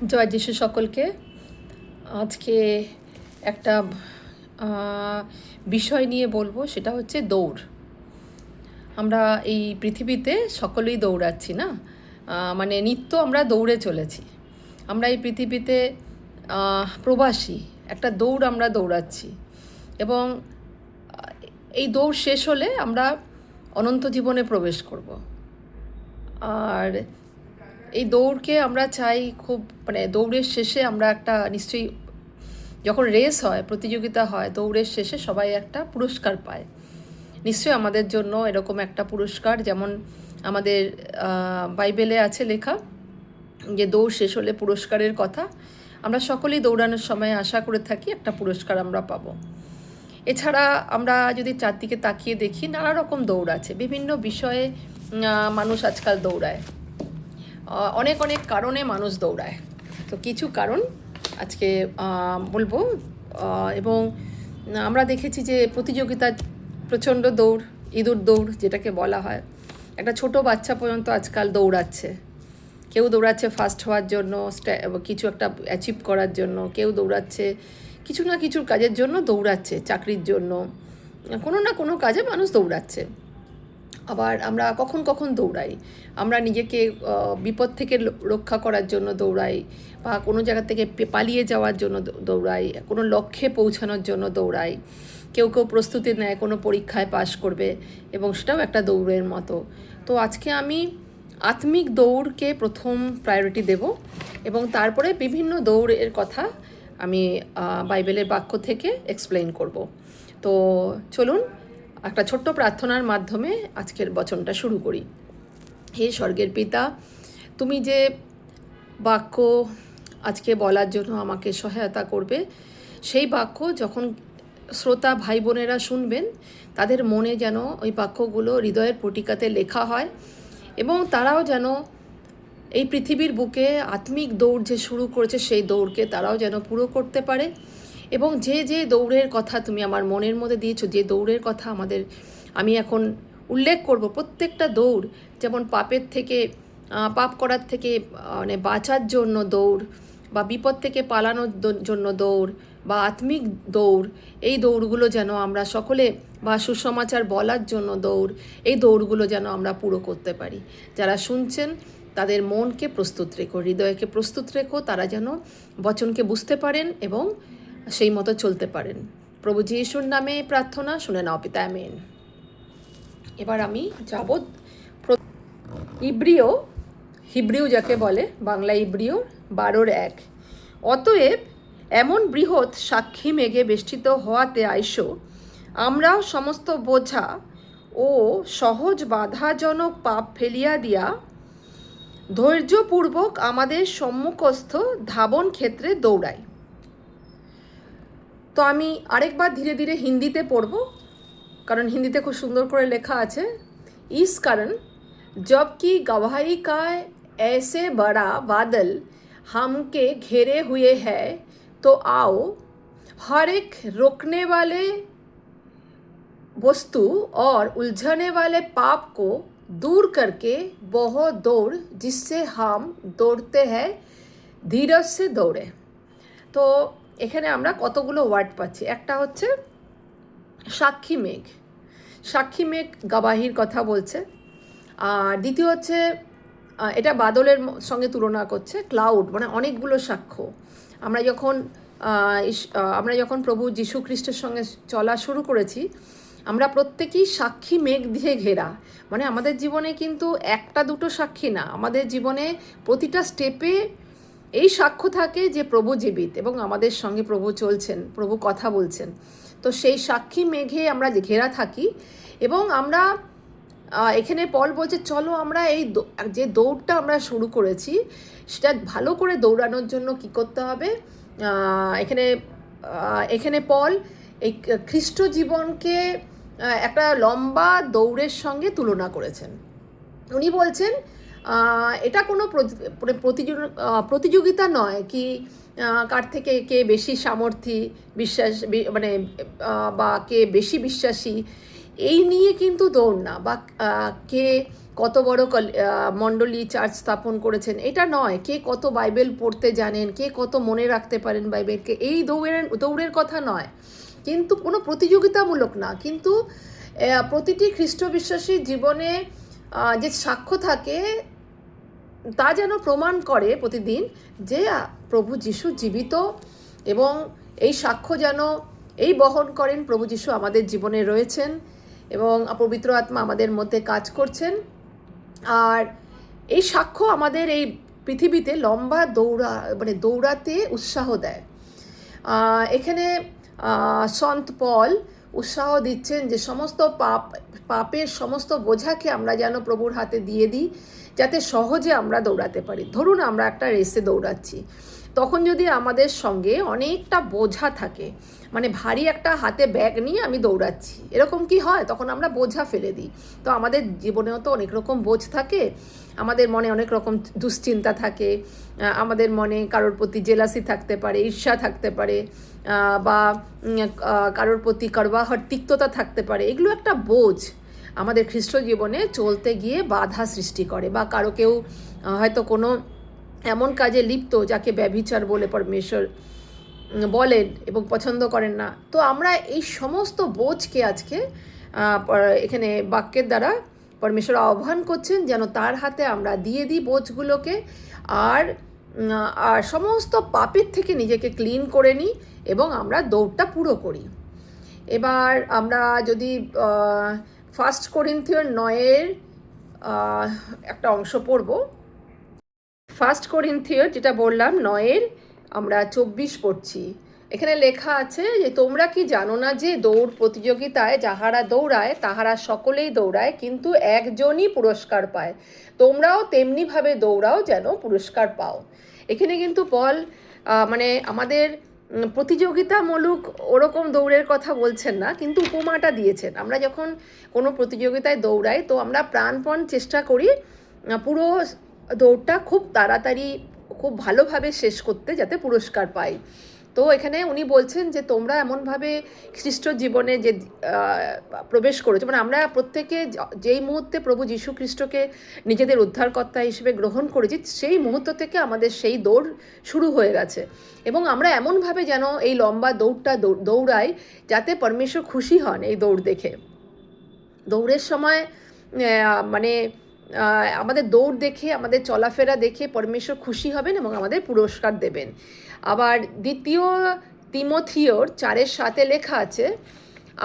জয় যিশু সকলকে। আজকে একটা বিষয় নিয়ে বলবো, সেটা হচ্ছে দৌড়। আমরা এই পৃথিবীতে সকলেই দৌড়াচ্ছি না, মানে নিত্য আমরা দৌড়ে চলেছি। আমরা এই পৃথিবীতে প্রবাসী, একটা দৌড় আমরা দৌড়াচ্ছি এবং এই দৌড় শেষ হলে আমরা অনন্ত জীবনে প্রবেশ করব। আর এই দৌড়কে আমরা চাই খুব, মানে দৌড়ের শেষে আমরা একটা নিশ্চয়ই, যখন রেস হয়, প্রতিযোগিতা হয়, দৌড়ের শেষে সবাই একটা পুরস্কার পায়। নিশ্চয়ই আমাদের জন্য এরকম একটা পুরস্কার, যেমন আমাদের বাইবেলে আছে লেখা যে দৌড় শেষ হলে পুরস্কারের কথা। আমরা সকলেই দৌড়ানোর সময় আশা করে থাকি একটা পুরস্কার আমরা পাবো। এছাড়া আমরা যদি চারদিকে তাকিয়ে দেখি, নানা রকম দৌড় আছে, বিভিন্ন বিষয়ে মানুষ আজকাল দৌড়ায়। অনেক অনেক কারণে মানুষ দৌড়ায়। তো কিছু কারণ আজকে বলবো। এবং আমরা দেখেছি যে প্রতিযোগিতা, প্রচণ্ড দৌড়, ইঁদুর দৌড় যেটাকে বলা হয়। একটা ছোট বাচ্চা পর্যন্ত আজকাল দৌড়াচ্ছে। কেউ দৌড়াচ্ছে ফার্স্ট হওয়ার জন্য, কিছু একটা অ্যাচিভ করার জন্য। কেউ দৌড়াচ্ছে কিছু না কিছুর কাজের জন্য, দৌড়াচ্ছে চাকরির জন্য, কোনো না কোনো কাজে মানুষ দৌড়াচ্ছে। আবার আমরা কখন কখন দৌড়াই, আমরা নিজেকে বিপদ থেকে রক্ষা করার জন্য দৌড়াই, বা কোনো জায়গা থেকে পালিয়ে যাওয়ার জন্য দৌড়াই, কোনো লক্ষ্যে পৌঁছানোর জন্য দৌড়াই। কেউ কেউ প্রস্তুতি নেয় কোনো পরীক্ষায় পাশ করবে, এবং সেটাও একটা দৌড়ের মতো। তো আজকে আমি আত্মিক দৌড়কে প্রথম প্রায়োরিটি দেব, এবং তারপরে বিভিন্ন দৌড়ের কথা আমি বাইবেলের বাক্য থেকে এক্সপ্লেইন করব। তো চলুন একটা ছোট্ট প্রার্থনার মাধ্যমে আজকের বচনটা শুরু করি। হে স্বর্গের পিতা, তুমি যে বাক্য আজকে বলার জন্য আমাকে সহায়তা করবে, সেই বাক্য যখন শ্রোতা ভাই বোনেরা শুনবেন, তাদের মনে যেন ওই বাক্যগুলো হৃদয়ের পটিকাতে লেখা হয়, এবং তারাও যেন এই পৃথিবীর বুকে আত্মিক দৌড় যে শুরু করেছে, সেই দৌড়কে তারাও যেন পুরো করতে পারে। এবং যে যে দৌড়ের কথা তুমি আমার মনের মধ্যে দিয়েছো, যে দৌড়ের কথা আমি এখন উল্লেখ করব, প্রত্যেকটা দৌড় যেমন পাপের থেকে, পাপ করার থেকে মানে বাঁচার জন্য দৌড়, বা বিপদ থেকে পালানোর জন্য দৌড়, বা আত্মিক দৌড়, এই দৌড়গুলো যেন আমরা সকলে, বা সুসমাচার বলার জন্য দৌড়, এই দৌড়গুলো যেন আমরা পুরো করতে পারি। যারা শুনছেন তাদের মনকে প্রস্তুত রেখো, হৃদয়কে প্রস্তুত রেখো, তারা যেন বচনকে বুঝতে পারেন এবং সেই মতো চলতে পারেন। প্রভু যিশুর নামে প্রার্থনা, শুনে নাও পিতা, আমেন। এবার আমি যাব হিব্রিও যাকে বলে, বাংলা হিব্রিও 12:1। অতএব এমন বৃহৎ সাক্ষী মেঘে বেষ্টিত হওয়াতে আইসো, আমরাও সমস্ত বোঝা ও সহজ বাধাজনক পাপ ফেলিয়া দিয়া ধৈর্যপূর্বক আমাদের সম্মুখস্থ ধাবন ক্ষেত্রে দৌড়াই। তো আমি আরেকবার ধীরে ধীরে হিন্দিতে পড়ব, কারণ হিন্দিতে খুব সুন্দর করে লেখা আছে। इस कारण जबकि गवाही का ऐसे बड़ा बादल हमके घेरे हुए है, तो आओ हर एक रोकने वाले वस्तु और उलझने वाले पाप को दूर करके बहुत दौड़ जिससे हम दौड़ते हैं धीरज से दौड़े। তো এখানে আমরা কতগুলো ওয়ার্ড পাচ্ছি। একটা হচ্ছে সাক্ষী মেঘ, সাক্ষী মেঘ গাবাহির কথা বলছে। আর দ্বিতীয় হচ্ছে, এটা বাদলের সঙ্গে তুলনা করছে, ক্লাউড মানে অনেকগুলো সাক্ষ্য। আমরা যখন প্রভু যীশু খ্রিস্টের সঙ্গে চলা শুরু করেছি, আমরা প্রত্যেকেই সাক্ষী মেঘ দিয়ে ঘেরা। মানে আমাদের জীবনে কিন্তু একটা দুটো সাক্ষী না, আমাদের জীবনে প্রতিটা স্টেপে এই সাক্ষ্য থাকে যে প্রভু জীবিত এবং আমাদের সঙ্গে প্রভু চলছেন, প্রভু কথা বলছেন। তো সেই সাক্ষী মেঘে আমরা ঘেরা থাকি, এবং আমরা এখানে পল বলছে চলো আমরা এই যে দৌড়টা আমরা শুরু করেছি, সেটা ভালো করে দৌড়ানোর জন্য কি করতে হবে। এখানে পল এই খ্রিস্ট জীবনকে একটা লম্বা দৌড়ের সঙ্গে তুলনা করেছেন। উনি বলছেন এটা কোনো প্রতিযোগিতা নয় কি কার থেকে কে বেশি সামর্থ্যী, মানে বা কে বেশি বিশ্বাসী, এই নিয়ে কিন্তু দৌড় না, বা কে কত বড় মণ্ডলী চার্চ স্থাপন করেছেন, এটা নয়। কে কত বাইবেল পড়তে জানেন, কে কত মনে রাখতে পারেন বাইবেলকে, এই দৌড়ের কথা নয়। কিন্তু কোনো প্রতিযোগিতামূলক না, কিন্তু প্রতিটি খ্রিস্ট বিশ্বাসীর জীবনে যে সাক্ষ্য থাকে তা যেন প্রমাণ করে প্রতিদিন যে প্রভু যিশু জীবিত, এবং এই সাক্ষ্য যেন এই বহন করেন প্রভু যিশু আমাদের জীবনে রয়েছেন এবং পবিত্র আত্মা আমাদের মধ্যে কাজ করছেন। আর এই সাক্ষ্য আমাদের এই পৃথিবীতে লম্বা দৌড়াতে উৎসাহ দেয়। এখানে সন্ত পল উৎসাহ দিচ্ছেন যে সমস্ত পাপের সমস্ত বোঝাকে আমরা যেন প্রভুর হাতে দিয়ে দিই, যাতে সহজে আমরা দৌড়াতে পারি। ধরুন আমরা একটা রেসে দৌড়াচ্ছি, তখন যদি আমাদের সঙ্গে অনেকটা বোঝা থাকে, মানে ভারী একটা হাতে ব্যাগ নিয়ে আমি দৌড়াচ্ছি, এরকম কি হয়? তখন আমরা বোঝা ফেলে দিই। তো আমাদের জীবনেও তো অনেক রকম বোঝ থাকে, আমাদের মনে অনেক রকম দুশ্চিন্তা থাকে, আমাদের মনে কারোর প্রতি জেলাসি থাকতে পারে, ঈর্ষা থাকতে পারে, বা কারোর প্রতি করবাহর তিক্ততা থাকতে পারে। এগুলো একটা বোঝ আমাদের খ্রিস্ট জীবনে চলতে গিয়ে বাধা সৃষ্টি করে। বা কারো কেউ হয়তো কোনো এমন কাজে লিপ্ত যাকে ব্যভিচার বলে পরমেশ্বর বলেন এবং পছন্দ করেন না। তো আমরা এই সমস্ত বোঝকে আজকে এখানে বাক্যের দ্বারা পরমেশ্বর আহ্বান করছেন যেন তার হাতে আমরা দিয়ে দিই বোঝগুলোকে, আর সমস্ত পাপের থেকে নিজেকে ক্লিন করে নিই এবং আমরা দৌড়টা পুরো করি। এবার আমরা যদি 1 করিন্থীয় 9 একটা অংশ পড়ব। 1 করিন্থীয় যেটা বললাম 9 আমরা 24 পড়ছি। এখানে লেখা আছে যে তোমরা কি জানো না যে দৌড় প্রতিযোগিতায় যাহারা দৌড়ায় তাহারা সকলেই দৌড়ায়, কিন্তু একজনই পুরস্কার পায়। তোমরাও তেমনিভাবে দৌড়াও যেন পুরস্কার পাও। এখানে কিন্তু পল মানে আমাদের প্রতিযোগিতামূলক ওরকম দৌড়ের কথা বলছেন না, কিন্তু উপমাটা দিয়েছেন। আমরা যখন কোনো প্রতিযোগিতায় দৌড়াই তো আমরা প্রাণপণ চেষ্টা করি পুরো দৌড়টা খুব তাড়াতাড়ি খুব ভালোভাবে শেষ করতে, যাতে পুরস্কার পাই। তো এখানে উনি বলছেন যে তোমরা এমনভাবে খ্রিস্ট জীবনে যে প্রবেশ করেছো, মানে আমরা প্রত্যেকে যেই মুহূর্তে প্রভু যীশু খ্রিস্টকে নিজেদের উদ্ধারকর্তা হিসেবে গ্রহণ করেছি, সেই মুহূর্ত থেকে আমাদের সেই দৌড় শুরু হয়ে গেছে। এবং আমরা এমনভাবে যেন এই লম্বা দৌড়টা দৌড়াই যাতে পরমেশ্বর খুশি হন এই দৌড় দেখে। দৌড়ের সময় মানে আমাদের দৌড় দেখে, আমাদের চলাফেরা দেখে পরমেশ্বর খুশি হবেন এবং আমাদের পুরস্কার দেবেন। আবার 2 তিমথিওর 4:7 লেখা আছে,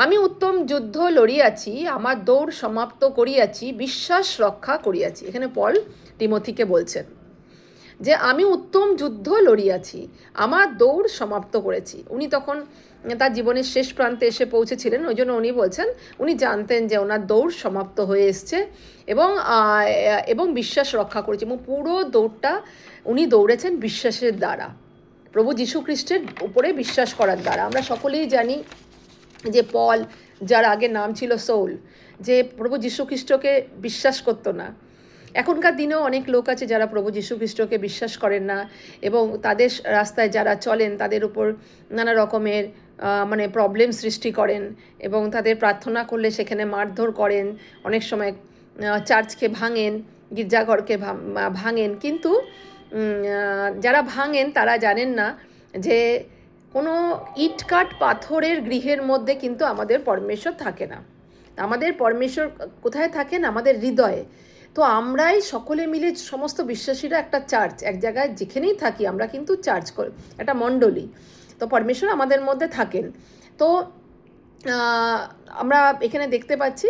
আমি উত্তম যুদ্ধ লড়িয়াছি, আমার দৌড় সমাপ্ত করিয়াছি, বিশ্বাস রক্ষা করিয়াছি। এখানে পল তিমথিকে বলছেন যে আমি উত্তম যুদ্ধ লড়িয়াছি, আমার দৌড় সমাপ্ত করেছি। উনি তখন তার জীবনের শেষ প্রান্তে এসে পৌঁছেছিলেন, ওই জন্য উনি বলছেন উনি জানতেন যে ওনার দৌড় সমাপ্ত হয়ে এসছে এবং বিশ্বাস রক্ষা করেছে। এবং পুরো দৌড়টা উনি দৌড়েছেন বিশ্বাসের দ্বারা, প্রভু যীশু খ্রিস্টের উপরে বিশ্বাস করার দ্বারা। আমরা সকলেই জানি যে পল, যার আগে নাম ছিল সৌল, যে প্রভু যীশু খ্রিস্টকে বিশ্বাস করতো না। এখনকার দিনেও অনেক লোক আছে যারা প্রভু যীশু খ্রিস্টকে বিশ্বাস করেন না এবং তাদের রাস্তায় যারা চলেন তাদের উপর নানা রকমের মানে প্রবলেম সৃষ্টি করেন এবং তাদের প্রার্থনা করলে সেখানে মারধর করেন, অনেক সময় চার্চকে ভাঙেন, গির্জাঘরকে ভাঙেন। কিন্তু যারা ভাঙেন তারা জানেন না যে কোনো ইটকাট পাথরের গৃহের মধ্যে কিন্তু আমাদের পরমেশ্বর থাকে না। আমাদের পরমেশ্বর কোথায় থাকেন? আমাদের হৃদয়ে। তো আমরাই সকলে মিলে সমস্ত বিশ্বাসীরা একটা চার্চ, এক জায়গায় যেখানেই থাকি আমরা কিন্তু চার্চ করি, একটা মণ্ডলী। তো পরমেশ্বর আমাদের মধ্যে থাকেন। তো আমরা এখানে দেখতে পাচ্ছি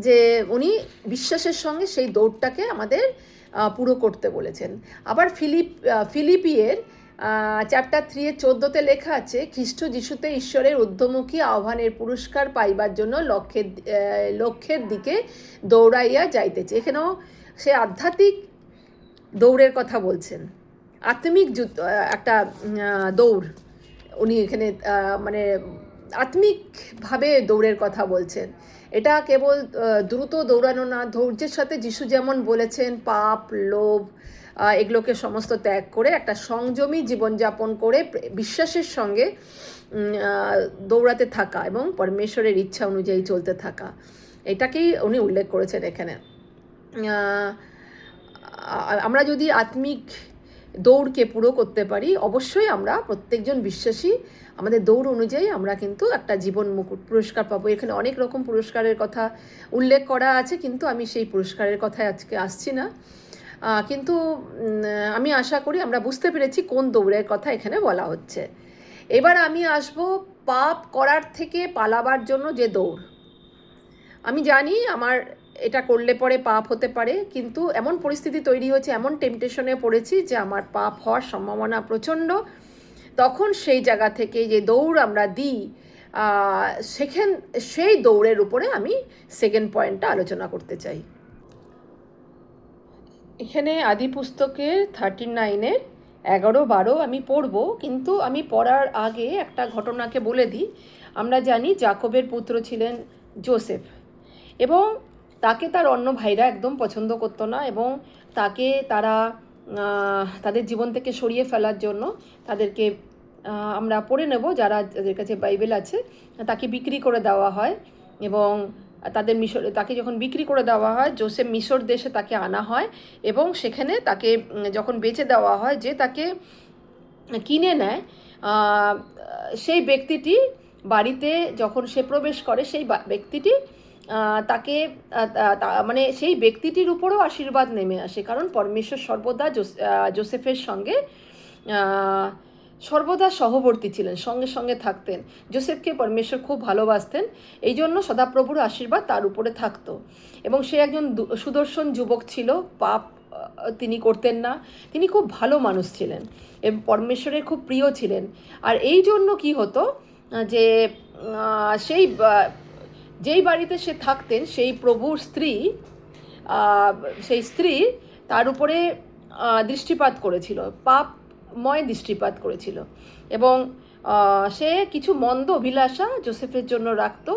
যে উনি বিশ্বাসের সঙ্গে সেই দৌড়টাকে আমাদের পুরো করতে বলেছেন। আবার ফিলিপিয়ের চ্যাপ্টার 3:14 লেখা আছে, খ্রিস্ট যিশুতে ঈশ্বরের ঊর্ধ্বমুখী আহ্বানের পুরস্কার পাইবার জন্য লক্ষ্যের দিকে দৌড়াইয়া যাইতেছে। এখানেও সে আধ্যাত্মিক দৌড়ের কথা বলছেন, আত্মিক একটা দৌড়। উনি এখানে মানে আত্মিকভাবে দৌড়ের কথা বলছেন। এটা কেবল দ্রুত দৌড়ানো না, ধৈর্যের সাথে যিশু যেমন বলেছেন পাপ, লোভ এগুলোকে সমস্ত ত্যাগ করে একটা সংযমী জীবনযাপন করে বিশ্বাসের সঙ্গে দৌড়াতে থাকা এবং পরমেশ্বরের ইচ্ছা অনুযায়ী চলতে থাকা, এটাকেই উনি উল্লেখ করেছেন এখানে। আহ, আমরা যদি আত্মিক দৌড়কে পুরো করতে পারি, অবশ্যই আমরা প্রত্যেকজন বিশ্বাসী আমাদের দৌড় অনুযায়ী আমরা কিন্তু একটা জীবন মুকুট পুরস্কার পাবো। এখানে অনেক রকম পুরস্কারের কথা উল্লেখ করা আছে, কিন্তু আমি সেই পুরস্কারের কথায় আজকে আসছি না। কিন্তু আমি আশা করি আমরা বুঝতে পেরেছি কোন দৌড়ের কথা এখানে বলা হচ্ছে। এবার আমি আসব পাপ করার থেকে পালাবার জন্য যে দৌড়। আমি জানি আমার এটা করলে পরে পাপ হতে পারে, কিন্তু এমন পরিস্থিতি তৈরি হয়েছে, এমন টেম্পটেশনে পড়েছি যে আমার পাপ হওয়ার সম্ভাবনা প্রচণ্ড। তখন সেই জায়গা থেকে যে দৌড় আমরা দিই, সেই দৌড়ের উপরে আমি সেকেন্ড পয়েন্টটা আলোচনা করতে চাই। এখানে আদি পুস্তকের 39-এর 11-12 আমি পড়ব, কিন্তু আমি পড়ার আগে একটা ঘটনাকে বলে দিই। আমরা জানি যাকবের পুত্র ছিলেন যোসেফ, এবং তাকে তার অন্য ভাইরা একদম পছন্দ করতো না, এবং তাকে তারা তাদের জীবন থেকে সরিয়ে ফেলার জন্য তাদেরকে আমরা পড়ে নেব যারা যাদের কাছে বাইবেল আছে, তাকে বিক্রি করে দেওয়া হয়। এবং তাকে যখন বিক্রি করে দেওয়া হয়, যোসেফ মিশর দেশে তাকে আনা হয়, এবং সেখানে তাকে যখন বেচে দেওয়া হয়, যে তাকে কিনে নেয় সেই ব্যক্তিটি বাড়িতে যখন সে প্রবেশ করে, সেই ব্যক্তিটি তাকে মানে সেই ব্যক্তিটির উপরও আশীর্বাদ নেমে আসে, কারণ পরমেশ্বর সর্বদা যোসেফের সঙ্গে সর্বদা সহবর্তী ছিলেন, সঙ্গে সঙ্গে থাকতেন। যোসেফকে পরমেশ্বর খুব ভালোবাসতেন, এই জন্য সদাপ্রভুর আশীর্বাদ তার উপরে থাকতো। এবং সে একজন সুদর্শন যুবক ছিল, পাপ তিনি করতেন না, তিনি খুব ভালো মানুষ ছিলেন এবং পরমেশ্বরের খুব প্রিয় ছিলেন। আর এই জন্য কি হতো যে সেই যেই বাড়িতে সে থাকতেন, সেই প্রভুর স্ত্রী, সেই স্ত্রী তার উপরে দৃষ্টিপাত করেছিল, পাপময় দৃষ্টিপাত করেছিল, এবং সে কিছু মন্দ অভিলাষা যোসেফের জন্য রাখতো।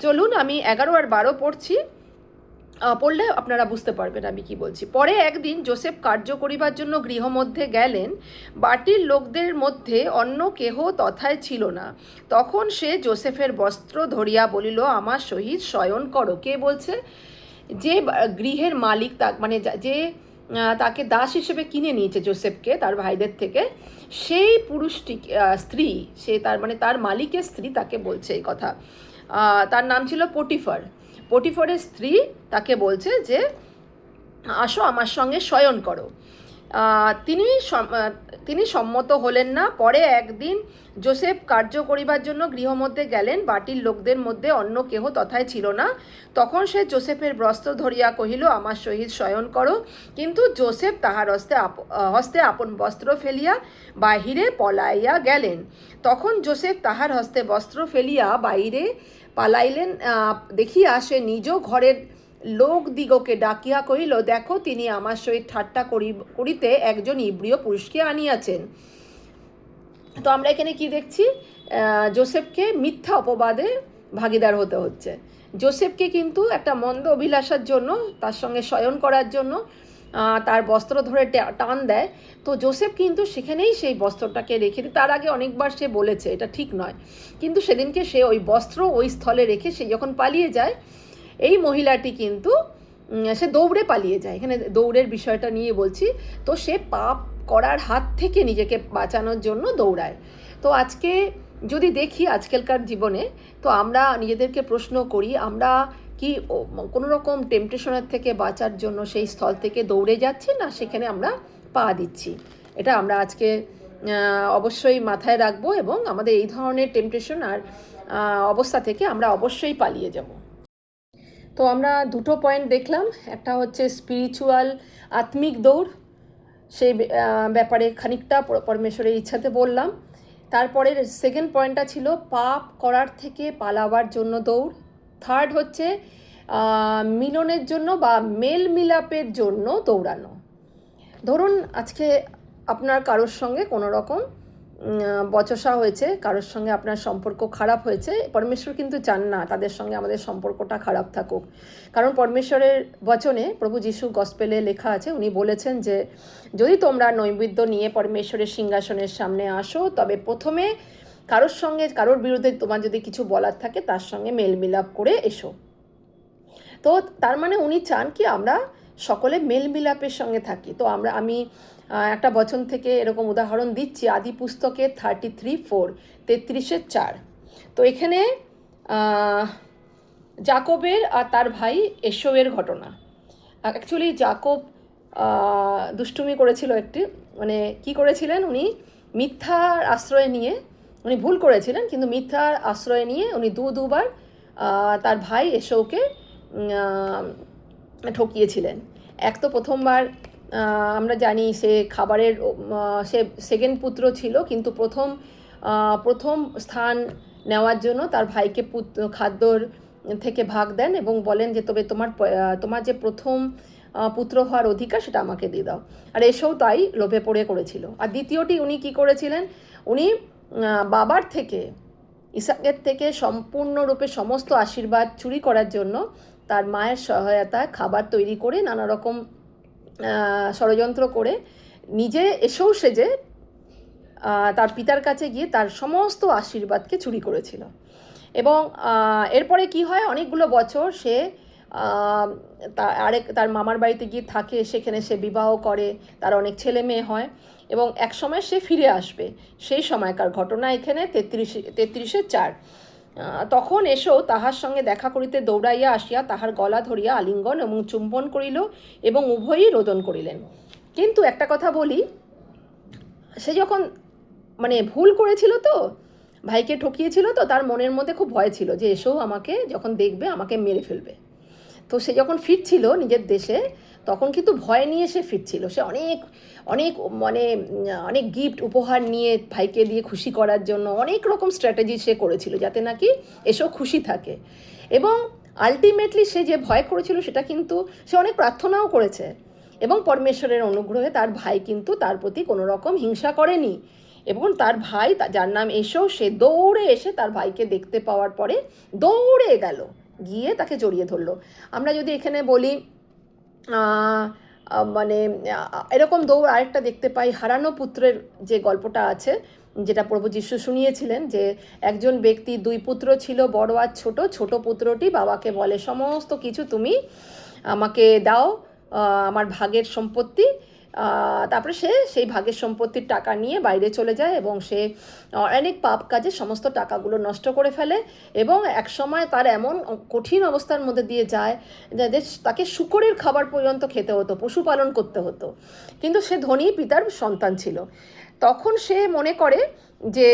চলুন আমি 11 আর 12 পড়ছি, পড়লে আপনারা বুঝতে পারবেন আমি কি বলছি। পরে একদিন যোসেফ কার্য করিবার জন্য গৃহমধ্যে গেলেন, বাটির লোকদের মধ্যে অন্য কেহ তথায় ছিল না। তখন সে যোসেফের বস্ত্র ধরিয়া বলিল, আমার সহিত শয়ন করো। কে বলছে? যে গৃহের মালিক, মানে যে তাকে দাস হিসেবে কিনে নিয়েছে যোসেফকে তার ভাইদের থেকে, সেই পুরুষটি স্ত্রী, সে তার মালিকের স্ত্রী তাকে বলছে এই কথা। তার নাম ছিল পটিফার। পটিফারের স্ত্রী তাকে বলছে যে আসো আমার সঙ্গে শয়ন করো। তিনি সম্মত হলেন না। পরে একদিন যোসেফ কার্য করিবার জন্য গৃহমধ্যে গেলেন, বাটির লোকদের মধ্যে অন্য কেহ তথায় ছিল না। তখন সে যোসেফের বস্ত্র ধরিয়া কহিল, আমার সহিত শয়ন করো। কিন্তু যোসেফ তাহার হস্তে আপন বস্ত্র ফেলিয়া বাহিরে পলাইয়া গেলেন। তখন যোসেফ তাহার হস্তে বস্ত্র ফেলিয়া বাহিরে পালাইলেন, দেখিয়া সে নিজ ঘরের লোকদিগকে ডাকিয়া কহিল, দেখো, তিনি আমার সহিত ঠাট্টা করিতে একজন ইব্রিয় পুরুষকে আনিয়াছেন। তো আমরা এখানে কি দেখছি? যোসেফকে মিথ্যা অপবাদে ভাগিদার হতে হচ্ছে। যোসেফকে কিন্তু একটা মন্দ অভিলাষার জন্য, তার সঙ্গে শয়ন করার জন্য তার বস্ত্র ধরে টান দেয়। তো যোসেফ কিন্তু সেখানেই সেই বস্ত্রটাকে রেখে দিই। তার আগে অনেকবার সে বলেছে এটা ঠিক নয়, কিন্তু সেদিনকে সে ওই বস্ত্র ওই স্থলে রেখে সে যখন পালিয়ে যায়, এই মহিলাটি কিন্তু সে দৌড়ে পালিয়ে যায়। এখানে দৌড়ের বিষয়টা নিয়ে বলছি। তো সে পাপ করার হাত থেকে নিজেকে বাঁচানোর জন্য দৌড়ায়। তো আজকে যদি দেখি আজকালকার জীবনে, তো আমরা নিজেদেরকে প্রশ্ন করি, আমরা কি কোনো রকম টেম্পটেশনের থেকে বাঁচার জন্য সেই স্থল থেকে দৌড়ে যাচ্ছি, না সেখানে আমরা পা দিচ্ছি? এটা আমরা আজকে অবশ্যই মাথায় রাখবো, এবং আমাদের এই ধরনের টেম্পটেশন আর অবস্থা থেকে আমরা অবশ্যই পালিয়ে যাব। তো আমরা দুটো পয়েন্ট দেখলাম, একটা হচ্ছে স্পিরিচুয়াল আত্মিক দৌড়, সেই ব্যাপারে খানিকটা পরমেশ্বরের ইচ্ছাতে বললাম। তারপরে সেকেন্ড পয়েন্টটা ছিল পাপ করার থেকে পালাবার জন্য দৌড়। থার্ড হচ্ছে মিলনের জন্য বা মেল মিলাপের জন্য দৌড়ানো। ধরুন আজকে আপনার কারোর সঙ্গে কোনো রকম বচসা হয়েছে, কারোর সঙ্গে আপনার সম্পর্ক খারাপ হয়েছে। পরমেশ্বর কিন্তু চান না তাদের সঙ্গে আমাদের সম্পর্কটা খারাপ থাকুক, কারণ পরমেশ্বরের বচনে, প্রভু যিশু গসপেলে লেখা আছে, উনি বলেছেন যে যদি তোমরা নৈবেদ্য নিয়ে পরমেশ্বরের সিংহাসনের সামনে আসো, তবে প্রথমে কারোর বিরুদ্ধে তোমার যদি কিছু বলার থাকে তার সঙ্গে মেল মিলাপ করে এসো। তো তার মানে উনি চান কি আমরা সকলে মেলমিলাপের সঙ্গে থাকি। তো আমি একটা বচন থেকে এরকম উদাহরণ দিচ্ছি, আদি পুস্তকে 33:4, 33-4। তো এখানে জাকবের আর তার ভাই এশোয়ের ঘটনা। অ্যাকচুয়ালি জাকব দুষ্টুমি করেছিল একটি, মানে কি করেছিলেন, উনি মিথ্যার আশ্রয় নিয়ে, উনি ভুল করেছিলেন কিন্তু মিথ্যার আশ্রয় নিয়ে উনি দুবার তার ভাই এশোকে ঠকিয়েছিলেন। এক তো প্রথমবার আমরা জানি সে খাবারের, সে সেকেন্ড পুত্র ছিল কিন্তু প্রথম স্থান নেওয়ার জন্য তার ভাইকে খাদ্যর থেকে ভাগ দেন এবং বলেন যে তবে তোমার যে প্রথম পুত্র হওয়ার অধিকার সেটা আমাকে দিয়ে দাও। আর এসেও তাই লোভে পড়ে করেছিল। আর দ্বিতীয়টি উনি কি করেছিলেন, উনি বাবার থেকে, ইসাকের থেকে সম্পূর্ণরূপে সমস্ত আশীর্বাদ চুরি করার জন্য তার মায়ের সহায়তায় খাবার তৈরি করে নানা রকম ষড়যন্ত্র করে নিজে এসেও সেজে তার পিতার কাছে গিয়ে তার সমস্ত আশীর্বাদকে চুরি করেছিল। এবং এরপরে কি হয়, অনেকগুলো বছর সে তার মামার বাড়িতে গিয়ে থাকে, সেখানে সে বিবাহ করে, তার অনেক ছেলে মেয়ে হয় এবং এক সময় সে ফিরে আসবে। সেই সময়কার ঘটনা এখানে 33-4। তখন এসেও তাহার সঙ্গে দেখা করিতে দৌড়াইয়া আসিয়া তাহার গলা ধরিয়া আলিঙ্গন এবং চুম্বন করিল এবং উভয়ই রোদন করিলেন। কিন্তু একটা কথা বলি, সে যখন মানে ভুল করেছিল, তো ভাইকে ঠকিয়েছিল, তো তার মনের মধ্যে খুব ভয় ছিল যে এসেও আমাকে যখন দেখবে আমাকে মেরে ফেলবে। তো সে যখন ফিরছিল নিজের দেশে, তখন কিন্তু ভয় নিয়ে সে ফিরছিল। সে অনেক অনেক মানে অনেক গিফট উপহার নিয়ে ভাইকে দিয়ে খুশি করার জন্য অনেক রকম স্ট্র্যাটেজি সে করেছিল যাতে নাকি এসেও খুশি থাকে। এবং আলটিমেটলি সে যে ভয় করেছিল সেটা কিন্তু সে অনেক প্রার্থনাও করেছে এবং পরমেশ্বরের অনুগ্রহে তার ভাই কিন্তু তার প্রতি কোনো রকম হিংসা করেনি। এবং তার ভাই, যার নাম এসেও, সে দৌড়ে এসে তার ভাইকে দেখতে পাওয়ার পরে দৌড়ে গেল, গিয়ে তাকে জড়িয়ে ধরলো। আমরা যদি এখানে বলি মানে এরকম দৌড় আরেকটা দেখতে পাই, হারানো পুত্রের যে গল্পটা আছে, যেটা প্রভু যিশু শুনিয়েছিলেন, যে একজন ব্যক্তি 2 পুত্র ছিল, বড় আর ছোট। ছোট পুত্রটি বাবাকে বলে সমস্ত কিছু তুমি আমাকে দাও, আমার ভাগের সম্পত্তি। তারপরে সে সেই ভাগের সম্পত্তির টাকা নিয়ে বাইরে চলে যায় এবং সে অনেক পাপ কাজে সমস্ত টাকাগুলো নষ্ট করে ফেলে এবং এক সময় তার এমন কঠিন অবস্থার মধ্যে দিয়ে যায় যে তাকে শূকরের খাবার পর্যন্ত খেতে হতো, পশুপালন করতে হতো। কিন্তু সে ধনী পিতার সন্তান ছিল। তখন সে মনে করে যে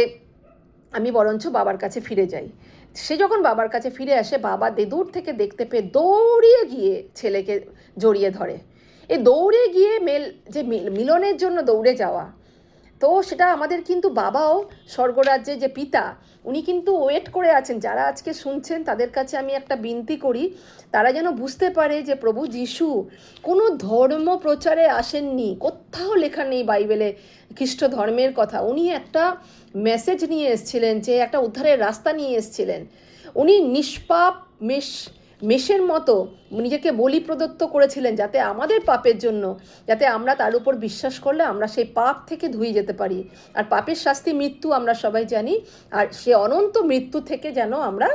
আমি বরঞ্চ বাবার কাছে ফিরে যাই। সে যখন বাবার কাছে ফিরে আসে, বাবা দূর থেকে দেখতে পেয়ে দৌড়িয়ে গিয়ে ছেলেকে জড়িয়ে ধরে। এই দৌড়ে গিয়ে মিলনের জন্য দৌড়ে যাওয়া, তো সেটা আমাদের কিন্তু বাবাও স্বর্গরাজ্যে যে পিতা, উনি কিন্তু ওয়েট করে আছেন। যারা আজকে শুনছেন তাদের কাছে আমি একটা বিনতি করি, তারা যেন বুঝতে পারে যে প্রভু যিশু কোনো ধর্ম প্রচারে আসেননি, কোথাও লেখা নেই বাইবেলে খ্রিস্ট ধর্মের কথা। উনি একটা মেসেজ নিয়ে এসেছিলেন, যে একটা উদ্ধারের রাস্তা নিয়ে এসেছিলেন। উনি নিষ্পাপ মেষের মতো নিজেকে বলি প্রদত্ত করেছিলেন, যাতে আমাদের পাপের জন্য, যাতে আমরা তার উপর বিশ্বাস করলে আমরা সেই পাপ থেকে ধুয়ে যেতে পারি। আর পাপের শাস্তি মৃত্যু, আমরা সবাই জানি। আর সে অনন্ত মৃত্যু থেকে যেন আমরা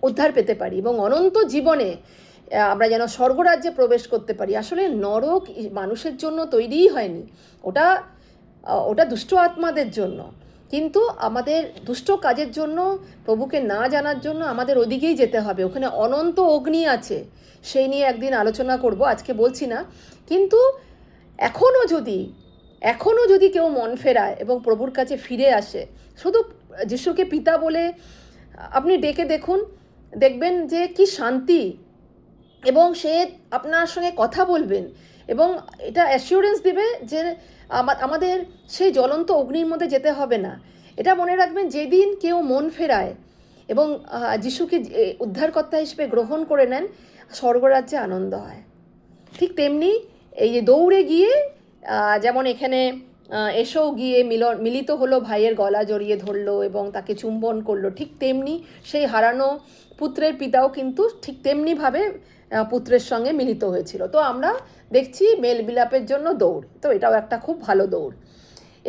উদ্ধার পেতে পারি এবং অনন্ত জীবনে আমরা যেন স্বর্গরাজ্যে প্রবেশ করতে পারি। আসলে নরক মানুষের জন্য তৈরিই হয়নি, ওটা দুষ্ট আত্মাদের জন্য। কিন্তু আমাদের দুষ্ট কাজের জন্য, প্রভুকে না জানার জন্য আমাদের ওদিকেই যেতে হবে। ওখানে অনন্ত অগ্নি আছে, সেই নিয়ে একদিন আলোচনা করব, আজকে বলছি না। কিন্তু এখনও যদি কেউ মন ফেরায় এবং প্রভুর কাছে ফিরে আসে, শুধু যিশুকে পিতা বলে আপনি ডেকে দেখবেন যে কি শান্তি, এবং সে আপনার সঙ্গে কথা বলবেন এবং এটা অ্যাসিওরেন্স দেবে যে আমাদের সেই জ্বলন্ত অগ্নির মধ্যে যেতে হবে না। এটা মনে রাখবেন, যেদিন কেউ মন ফেরায় এবং যিশুকে উদ্ধারকর্তা হিসেবে গ্রহণ করে নেন, স্বর্গরাজ্যে আনন্দ হয়। ঠিক তেমনি এই যে দৌড়ে গিয়ে, যেমন এখানে এসেও গিয়ে মিলিত হলো, ভাইয়ের গলা জড়িয়ে ধরলো এবং তাকে চুম্বন করলো, ঠিক তেমনি সেই হারানো পুত্রের পিতাও কিন্তু ঠিক তেমনিভাবে পুত্রের সঙ্গে মিলিত হয়েছিল। তো আমরা দেখছি মেলবিলাপের জন্য দৌড়, তো এটাও একটা খুব ভালো দৌড়।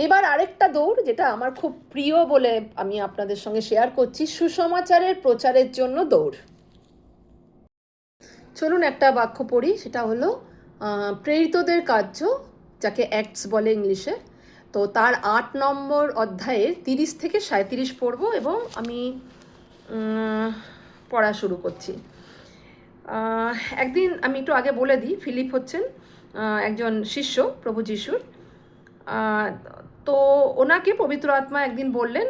এবার আরেকটা দৌড়, যেটা আমার খুব প্রিয় বলে আমি আপনাদের সঙ্গে শেয়ার করছি, সুসমাচারের প্রচারের জন্য দৌড়। চলুন একটা বাক্য পড়ি, সেটা হলো প্রেরিতদের কার্য, যাকে অ্যাক্টস বলে ইংলিশে। তো তার 8 নম্বর অধ্যায়ের 30 থেকে 37 পড়ব এবং আমি পড়া শুরু করছি। একদিন আমি একটু আগে বলে দিই, ফিলিপ হচ্ছেন একজন শিষ্য প্রভু যিশুর। তো ওনাকে পবিত্র আত্মা একদিন বললেন,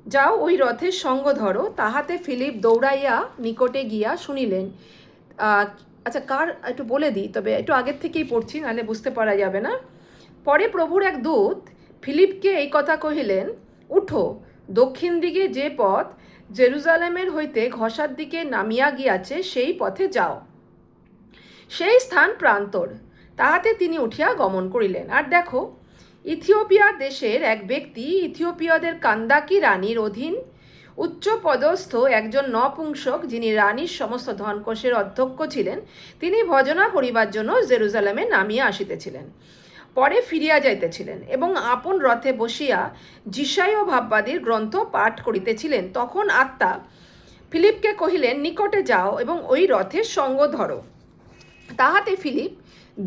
যাও ওই রথের সঙ্গ ধরো। তাহাতে ফিলিপ দৌড়াইয়া নিকটে গিয়া শুনিলেন। আচ্ছা, কার একটু বলে দিই, তবে একটু আগের থেকেই পড়ছি, নাহলে বুঝতে পারা যাবে না। পরে প্রভুর এক দূত ফিলিপকে এই কথা কহিলেন, উঠো, দক্ষিণ দিকে যে পথ জেরুজালেমের হইতে ঘষার দিকে নামিয়া গিয়াছে সেই পথে যাও, সেই স্থান প্রান্তর। তাহাতে তিনি উঠিয়া গমন করিলেন। আর দেখো, ইথিওপিয়া দেশের এক ব্যক্তি ইথিওপিয়াদের কান্দাকি রানীর অধীন উচ্চপদস্থ একজন নপুংসক, যিনি রানীর সমস্ত ধনকোষের অধ্যক্ষ ছিলেন, তিনি ভজনা করিবার জন্য জেরুজালেমে নামিয়া আসিতেছিলেন। পরে ফিরিয়া যাইতেছিলেন এবং আপন রথে বসিয়া যিশায় ভাববাদীর গ্রন্থ পাঠ করিতেছিলেন। তখন আত্মা ফিলিপকে কহিলেন, নিকটে যাও এবং ওই রথের সঙ্গ ধরো। তাহাতে ফিলিপ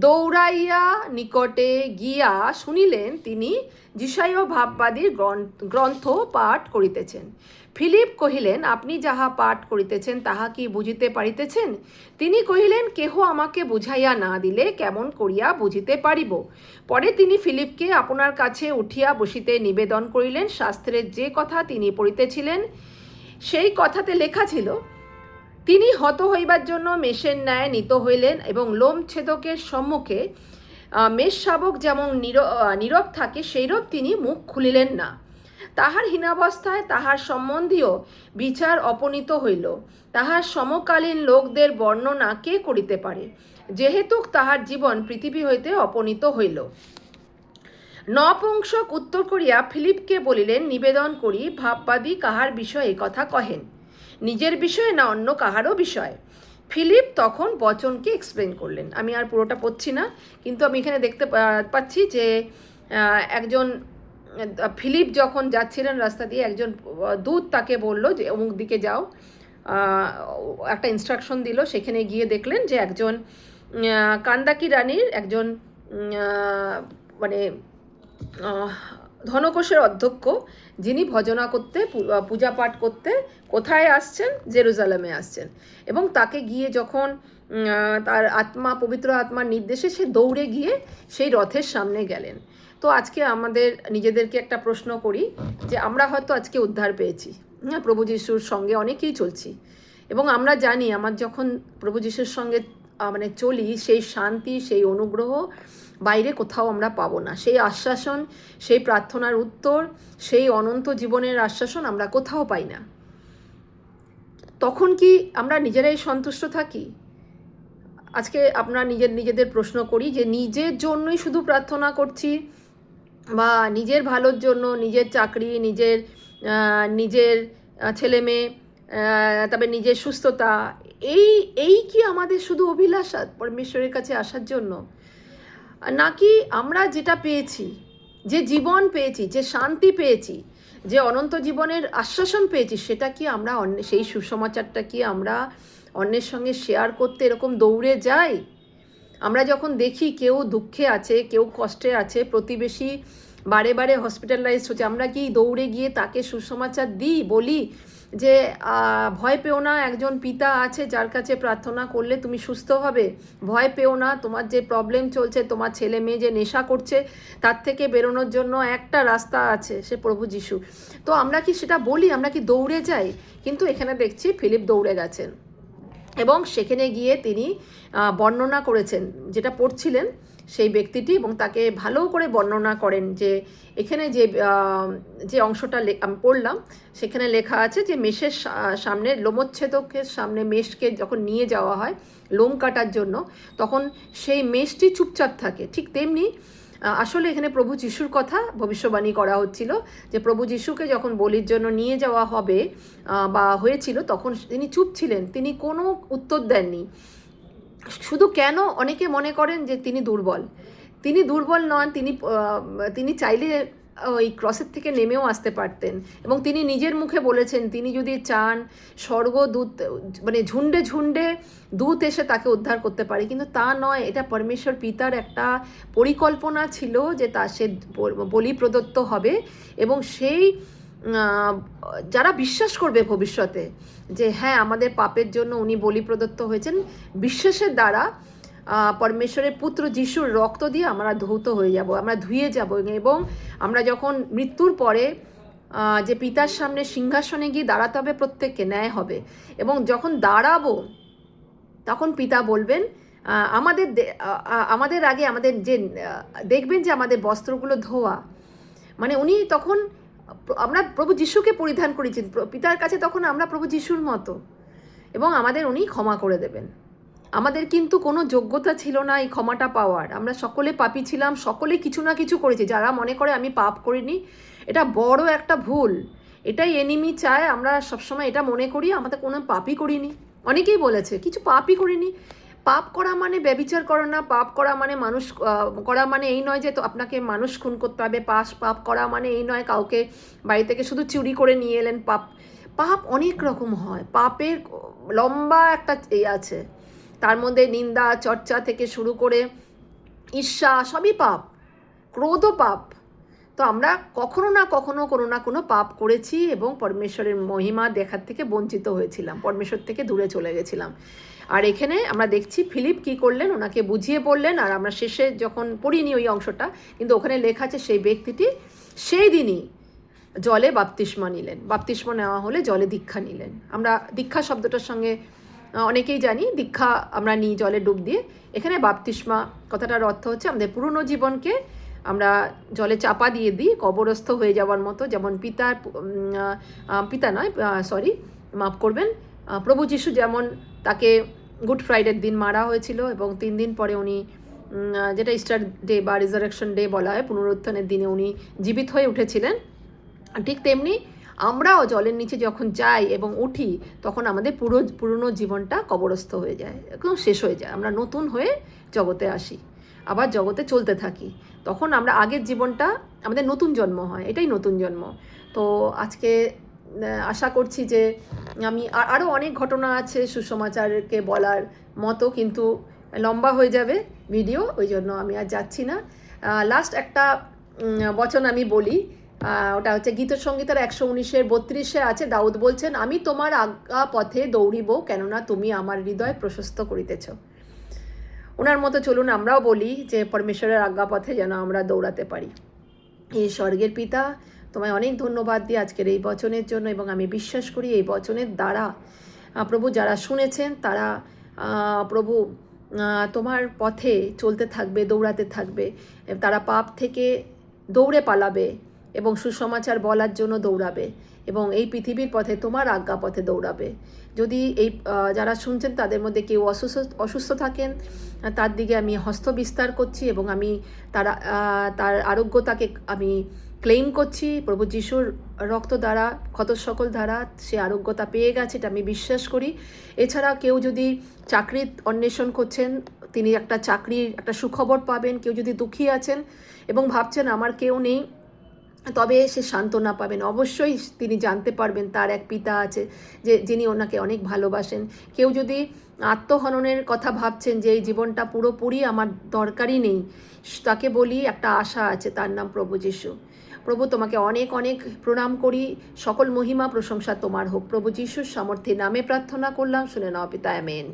দৌড়াইয়া নিকটে গিয়া শুনিলেন তিনি যিশায় ভাববাদীর গ্রন্থ পাঠ করিতেছেন। ফিলিপ কহিলেন, আপনি যাহা পাঠ করিতেছেন তাহা কি বুঝিতে পারিতেছেন? তিনি কহিলেন, কেহ আমাকে বুঝাইয়া না দিলে কেমন করিয়া বুঝিতে পারিব? পরে তিনি ফিলিপকে আপনার কাছে উঠিয়া বসিতে নিবেদন করিলেন। শাস্ত্রের যে কথা তিনি পড়িতেছিলেন সেই কথাতে লেখা ছিল, তিনি হত হইবার জন্য মেষের ন্যায় নীত হইলেন এবং লোমছেদকের সম্মুখে মেষ শাবক যেমন নীরব থাকে সেইরূপ তিনি মুখ খুলিলেন না। তাহার হীনাবস্থায় তাহার সম্বন্ধীয় বিচার অপনীত হইল। তাহার সমকালীন লোকদের বর্ণনা কে করিতে পারে, যেহেতু তাহার জীবন পৃথিবী হইতে অপনীত হইল। নপুংসক উত্তর করিয়া ফিলিপকে বলিলেন, নিবেদন করি, ভাববাদী কাহার বিষয়ে কথা কহেন, নিজের বিষয়ে না অন্য কাহারও বিষয়? ফিলিপ তখন বচনকে এক্সপ্লেন করলেন। আমি আর পুরোটা পড়ছি না, কিন্তু আমি এখানে দেখতে পাচ্ছি যে একজন ফিলিপ যখন যাচ্ছিলেন রাস্তা দিয়ে, একজন দূত তাকে বলল যে অমুক দিকে যাও, একটা ইনস্ট্রাকশন দিল। সেখানে গিয়ে দেখলেন যে একজন কান্দাকি রানীর একজন মানে ধনকোষের অধ্যক্ষ, যিনি ভজনা করতে, পূজা পাঠ করতে কোথায় আসছেন? জেরুজালেমে আসছেন। এবং তাকে গিয়ে যখন তার আত্মা, পবিত্র আত্মার নির্দেশে সে দৌড়ে গিয়ে সেই রথের সামনে গেলেন। তো আজকে আমাদের নিজেদেরকে একটা প্রশ্ন করি যে আমরা হয়তো আজকে উদ্ধার পেয়েছি, হ্যাঁ, প্রভু যিশুর সঙ্গে অনেকেই চলছি, এবং আমরা জানি আমার যখন প্রভু যিশুর সঙ্গে মানে চলি, সেই শান্তি, সেই অনুগ্রহ বাইরে কোথাও আমরা পাবো না। সেই আশ্বাসন, সেই প্রার্থনার উত্তর, সেই অনন্ত জীবনের আশ্বাসন আমরা কোথাও পাই না। তখন কি আমরা নিজেরাই সন্তুষ্ট থাকি? আজকে আমরা নিজেদের প্রশ্ন করি যে নিজের জন্যই শুধু প্রার্থনা করছি, বা নিজের ভালোর জন্য, নিজের চাকরি, নিজের ছেলে মেয়ে, তবে নিজের সুস্থতা, এই কি আমাদের শুধু অভিলাষা পরমেশ্বরের কাছে আসার জন্য? নাকি আমরা যেটা পেয়েছি, যে জীবন পেয়েছি, যে শান্তি পেয়েছি, যে অনন্ত জীবনের আশ্বাসন পেয়েছি, সেটা কি আমরা সেই সুসমাচারটা কি আমরা অন্যের সঙ্গে শেয়ার করতে এরকম দৌড়ে যাই? আমরা যখন দেখি কেউ দুঃখে আছে, কেউ কষ্টে আছে, প্রতিবেশী বারে বারে হসপিটালাইজড হচ্ছে, আমরা কি দৌড়ে গিয়ে তাকে সুসমাচার দিই, বলি যে ভয় পেও না, একজন পিতা আছে যার কাছে প্রার্থনা করলে তুমি সুস্থ হবে, ভয় পেও না, তোমার যে প্রবলেম চলছে, তোমার ছেলে মেয়ে যে নেশা করছে, তার থেকে বেরোনোর জন্য একটা রাস্তা আছে, সে প্রভু যিশু। তো আমরা কি সেটা বলি? আমরা কি দৌড়ে যাই? কিন্তু এখানে দেখছি ফিলিপ দৌড়ে গেছেন এবং সেখানে গিয়ে তিনি বর্ণনা করেছেন যেটা পড়ছিলেন সেই ব্যক্তিটি, এবং তাকে ভালো করে বর্ণনা করেন যে এখানে যে অংশটা আমি পড়লাম সেখানে লেখা আছে যে মেষের সামনে, লোমচ্ছেদকের সামনে মেষকে যখন নিয়ে যাওয়া হয় লোম কাটার জন্য, তখন সেই মেষটি চুপচাপ থাকে। ঠিক তেমনি আসলে এখানে প্রভু যিশুর কথা ভবিষ্যবাণী করা হচ্ছিল যে প্রভু যিশুকে যখন বলির জন্য নিয়ে যাওয়া হবে বা হয়েছিল, তখন তিনি চুপ ছিলেন, তিনি কোনো উত্তর দেননি। শুধু কেন অনেকে মনে করেন যে তিনি দুর্বল। তিনি দুর্বল নন, তিনি চাইলে ওই ক্রসের থেকে নেমেও আসতে পারতেন। এবং তিনি নিজের মুখে বলেছেন তিনি যদি চান স্বর্গদূত মানে ঝুন্ডে ঝুন্ডে দূত এসে তাকে উদ্ধার করতে পারে, কিন্তু তা নয়। এটা পরমেশ্বর পিতার একটা পরিকল্পনা ছিল যে সে বলি প্রদত্ত হবে, এবং সেই যারা বিশ্বাস করবে ভবিষ্যতে যে হ্যাঁ আমাদের পাপের জন্য উনি বলি প্রদত্ত হয়েছেন, বিশ্বাসের দ্বারা পরমেশ্বরের পুত্র যিশুর রক্ত দিয়ে আমরা ধৌত হয়ে যাব, আমরা ধুয়ে যাব, এবং আমরা যখন মৃত্যুর পরে যে পিতার সামনে সিংহাসনে গিয়ে দাঁড়াতে হবে, প্রত্যেককে ন্যায় হবে। এবং যখন দাঁড়াবো তখন পিতা বলবেন আমাদের আগে আমাদের যে দেখবেন যে আমাদের বস্ত্রগুলো ধোয়া, মানে উনি তখন আমরা প্রভু যিশুকে পরিধান করেছি পিতার কাছে, তখন আমরা প্রভু যিশুর মতো, এবং আমাদের উনি ক্ষমা করে দেবেন। আমাদের কিন্তু কোনো যোগ্যতা ছিল না এই ক্ষমাটা পাওয়ার, আমরা সকলে পাপী ছিলাম, সকলে কিছু না কিছু করেছি। যারা মনে করে আমি পাপ করিনি, এটা বড় একটা ভুল। এটাই এনিমি চায়, আমরা সবসময় এটা মনে করি আমাদের কোনো পাপই করিনি। অনেকেই বলেছে কিছু পাপই করিনি। পাপ করা মানে ব্যভিচার করা না, পাপ করা মানে মানুষ করা মানে এই নয় যে তো আপনাকে মানুষ খুন করতে হবে, পাপ করা মানে এই নয় কাউকে বাড়ি থেকে শুধু চুরি করে নিয়ে এলেন। পাপ অনেক রকম হয়, পাপের লম্বা একটা আছে, তার মধ্যে নিন্দা চর্চা থেকে শুরু করে ঈর্ষা সবই পাপ, ক্রোধও পাপ। তো আমরা কখনো না কখনো কোনো না কোনো পাপ করেছি এবং পরমেশ্বরের মহিমা দেখার থেকে বঞ্চিত হয়েছিলাম, পরমেশ্বর থেকে দূরে চলে গেছিলাম। আর এখানে আমরা দেখছি ফিলিপ কি করলেন, ওনাকে বুঝিয়ে বললেন। আর আমরা শেষে যখন পড়িনি ওই অংশটা, কিন্তু ওখানে লেখা আছে সেই ব্যক্তিটি সেই দিনই জলে বাপ্তিস্মা নিলেন। বাপ্তিস্মা নেওয়া হলে জলে দীক্ষা নিলেন। আমরা দীক্ষা শব্দটার সঙ্গে অনেকেই জানি, দীক্ষা আমরা নিই জলে ডুব দিয়ে। এখানে বাপ্তিস্মা কথাটার অর্থ হচ্ছে আমাদের পুরনো জীবনকে আমরা জলে চাপা দিয়ে দিই কবরস্থ হয়ে যাওয়ার মতো। যেমন মাফ করবেন, প্রভু যিশু যেমন তাকে গুড ফ্রাইডের দিন মারা হয়েছিল এবং 3 দিন পরে উনি যেটা ইস্টার ডে বা রিজারেকশন ডে বলা হয়, পুনরুত্থানের দিনে উনি জীবিত হয়ে উঠেছিলেন, ঠিক তেমনি আমরাও জলের নিচে যখন যাই এবং উঠি তখন আমাদের পুরনো জীবনটা কবরস্থ হয়ে যায়, একদম শেষ হয়ে যায়। আমরা নতুন হয়ে জগতে আসি, আবার জগতে চলতে থাকি। তখন আমরা আগের জীবনটা আমাদের নতুন জন্ম হয়, এটাই নতুন জন্ম। তো আজকে আশা করছি যে আমি আরও অনেক ঘটনা আছে সুসমাচারকে বলার মতো, কিন্তু লম্বা হয়ে যাবে ভিডিও, ওই জন্য আমি আর যাচ্ছি না। লাস্ট একটা বচন আমি বলি, ওটা হচ্ছে গীতসংগীতার 119-32 আছে। দাউদ বলছেন, আমি তোমার আজ্ঞা পথে দৌড়িব, কেননা তুমি আমার হৃদয় প্রশস্ত করিতেছ। ওনার মতো চলুন আমরাও বলি যে পরমেশ্বরের আজ্ঞা পথে যেন আমরা দৌড়াতে পারি। এই স্বর্গের পিতা, তোমায় অনেক ধন্যবাদ দিই আজকের এই বচনের জন্য, এবং আমি বিশ্বাস করি এই বচনের দ্বারা প্রভু যারা শুনেছেন তারা প্রভু তোমার পথে চলতে থাকবে, দৌড়াতে থাকবে। তারা পাপ থেকে দৌড়ে পালাবে এবং সুসমাচার বলার জন্য দৌড়াবে, এবং এই পৃথিবীর পথে তোমার আজ্ঞা পথে দৌড়াবে। যদি এই যারা শুনছেন তাদের মধ্যে কেউ অসুস্থ থাকেন, তার দিকে আমি হস্ত বিস্তার করছি এবং আমি তার আরোগ্যতাকে আমি ক্লেম করছি। প্রভু যিশুর রক্ত দ্বারা, ক্ষত সকল দ্বারা সে আরোগ্যতা পেয়ে গেছে, এটা আমি বিশ্বাস করি। এছাড়া কেউ যদি চাকরির অন্বেষণ করছেন, তিনি একটা চাকরির একটা সুখবর পাবেন। কেউ যদি দুঃখী আছেন এবং ভাবছেন আমার কেউ নেই, তবে সে সান্ত্বনা পাবেন। অবশ্যই তিনি জানতে পারবেন তার এক পিতা আছে যিনি ওনাকে অনেক ভালোবাসেন। কেউ যদি আত্মহননের কথা ভাবছেন যে এই জীবনটা পুরোপুরি আমার দরকারই নেই, তাকে বলি একটা আশা আছে, তার নাম প্রভু যিশু। প্রভু তোমাকে অনেক অনেক প্রণাম করি, সকল মহিমা প্রশংসা তোমার হোক। প্রভু যিশুর সামর্থ্যে নামে প্রার্থনা করলাম, শুনে নাও পিতা, আমেন।